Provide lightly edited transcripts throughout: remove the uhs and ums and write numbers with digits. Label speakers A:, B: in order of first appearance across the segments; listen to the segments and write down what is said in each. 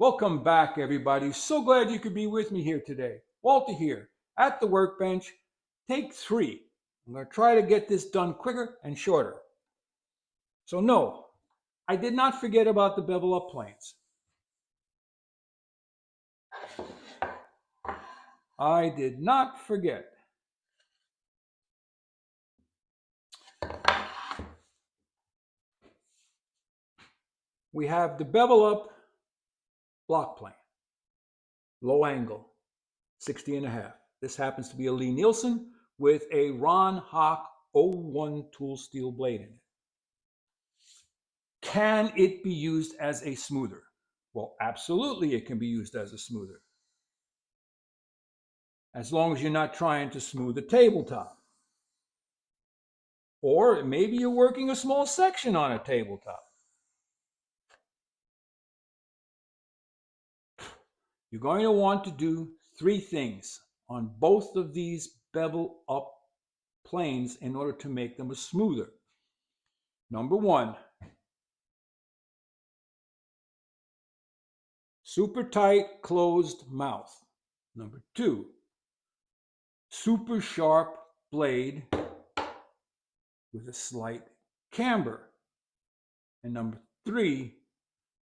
A: Welcome back, everybody. So glad you could be with me here today. Walter here at the workbench. Take 3. I'm going to try to get this done quicker and shorter. So no, I did not forget about the bevel up planes. I did not forget. We have the bevel up block plane, low angle, 60.5. This happens to be a Lee Nielsen with a Ron Hawk 01 tool steel blade in it. Can it be used as a smoother? Well, absolutely it can be used as a smoother, as long as you're not trying to smooth a tabletop. Or maybe you're working a small section on a tabletop. You're going to want to do 3 things on both of these bevel up planes in order to make them a smoother. Number 1, super tight closed mouth. Number 2, super sharp blade with a slight camber. And number 3,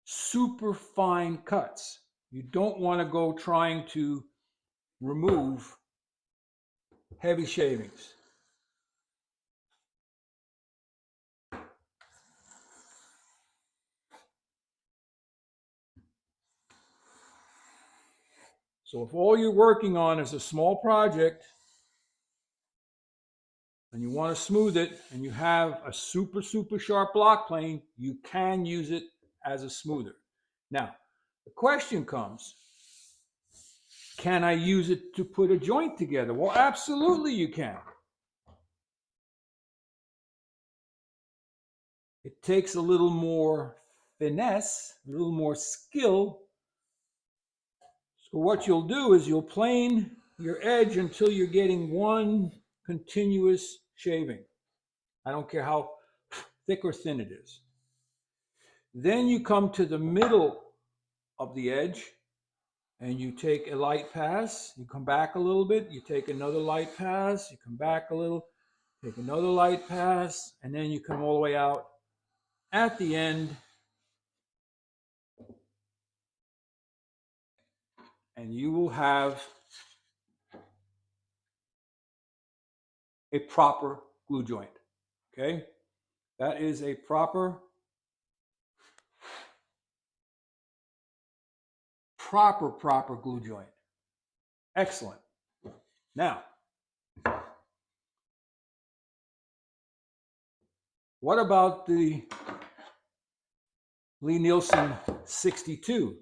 A: super fine cuts. You don't want to go trying to remove heavy shavings. So if all you're working on is a small project and you want to smooth it and you have a super sharp block plane, you can use it as a smoother. Now, the question comes, can I use it to put a joint together? Well, absolutely you can. It takes a little more finesse, a little more skill. So what you'll do is you'll plane your edge until you're getting one continuous shaving. I don't care how thick or thin it is. Then you come to the middle of the edge and you take a light pass, you come back a little bit, you take another light pass, you come back a little, take another light pass, and then you come all the way out at the end, and you will have a proper glue joint. Okay? That is a proper glue joint. Excellent. Now, what about the Lee Nielsen 62?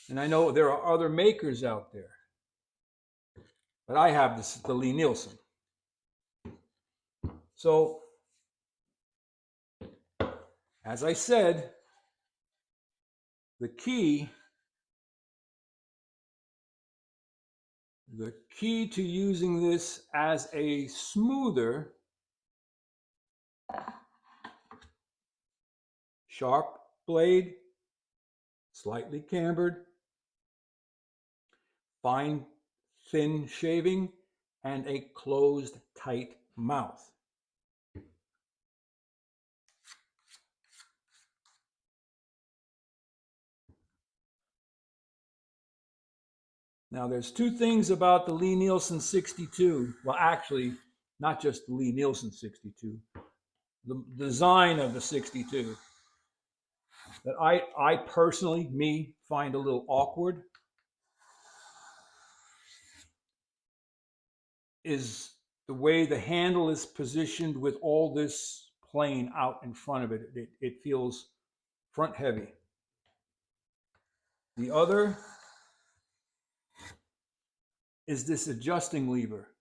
A: And I know there are other makers out there, but I have the Lee Nielsen. So, as I said, the key to using this as a smoother, sharp blade, slightly cambered, fine thin shaving, and a closed tight mouth. Now there's 2 things about the Lee Nielsen 62. Well, actually, not just the Lee Nielsen 62. The design of the 62 that I personally, find a little awkward is the way the handle is positioned with all this plane out in front of it. It feels front heavy. The other is this adjusting lever.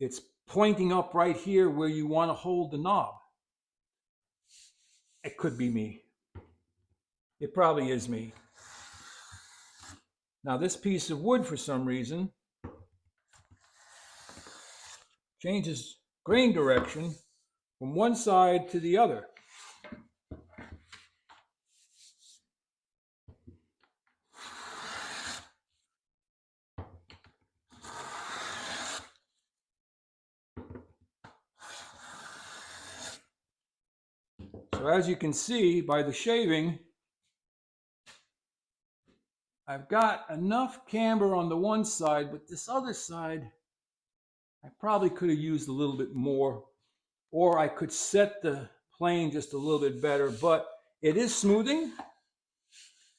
A: It's pointing up right here where you want to hold the knob. It could be me. It probably is me. Now this piece of wood, for some reason, changes grain direction from one side to the other. So as you can see by the shaving, I've got enough camber on the one side, but this other side, I probably could have used a little bit more, or I could set the plane just a little bit better, but it is smoothing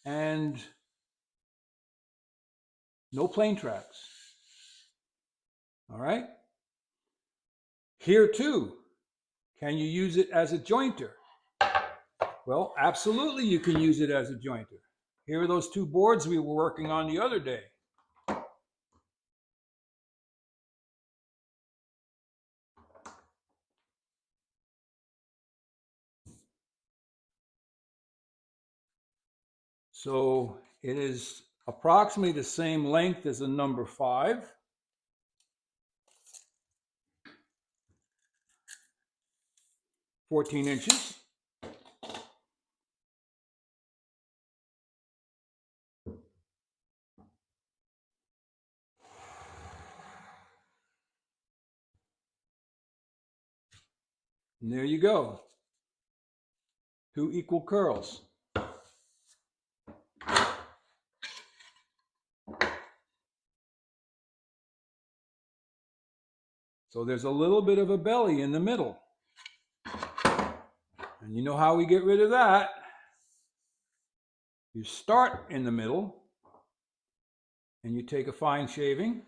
A: and no plane tracks. All right. Here too, can you use it as a jointer? Well, absolutely you can use it as a jointer. Here are those two boards we were working on the other day. So it is approximately the same length as a number 5. (14 inches). And there you go. 2 equal curls. So there's a little bit of a belly in the middle. And you know how we get rid of that? You start in the middle and you take a fine shaving,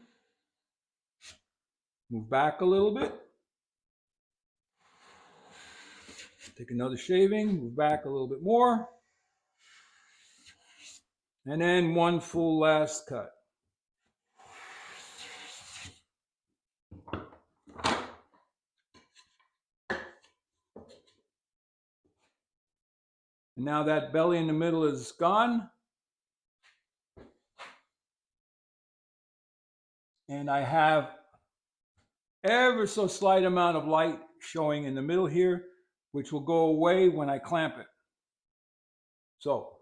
A: move back a little bit, take another shaving, move back a little bit more, and then one full last cut. And now that belly in the middle is gone. And I have ever so slight amount of light showing in the middle here, which will go away when I clamp it. So,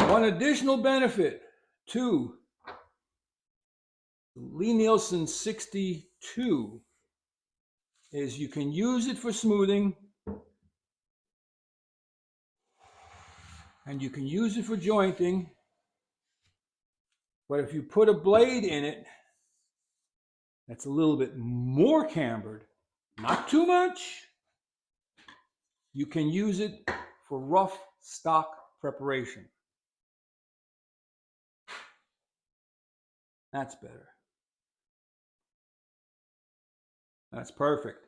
A: one additional benefit to Lie-Nielsen 62 is you can use it for smoothing, and you can use it for jointing, but if you put a blade in it that's a little bit more cambered, not too much, you can use it for rough stock preparation. That's better. That's perfect.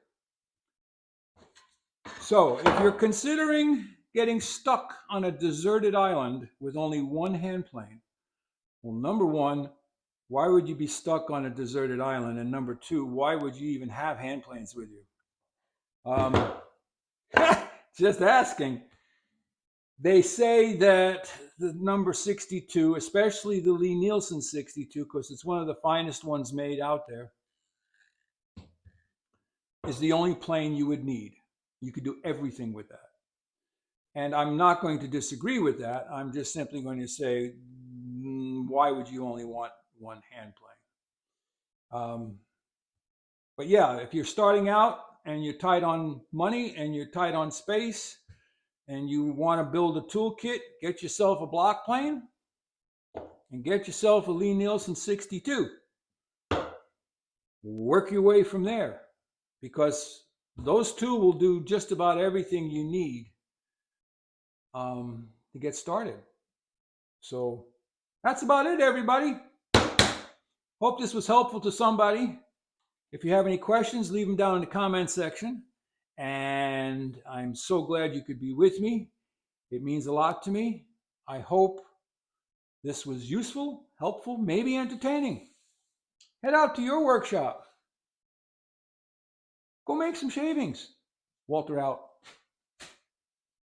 A: So if you're considering getting stuck on a deserted island with only one hand plane, well, number one, why would you be stuck on a deserted island? And number two, why would you even have hand planes with you? Just asking. They say that the number 62, especially the Lie-Nielsen 62, because it's one of the finest ones made out there, is the only plane you would need. You could do everything with that. And I'm not going to disagree with that. I'm just simply going to say, why would you only want one hand plane? But yeah, if you're starting out and you're tight on money and you're tight on space and you want to build a toolkit, get yourself a block plane and get yourself a Lie-Nielsen 62. Work your way from there, because those two will do just about everything you need to get started. So that's about it, everybody. Hope this was helpful to somebody. If you have any questions, leave them down in the comment section. And I'm so glad you could be with me. It means a lot to me. I hope this was useful, helpful, maybe entertaining. Head out to your workshop. Go make some shavings. Walter out.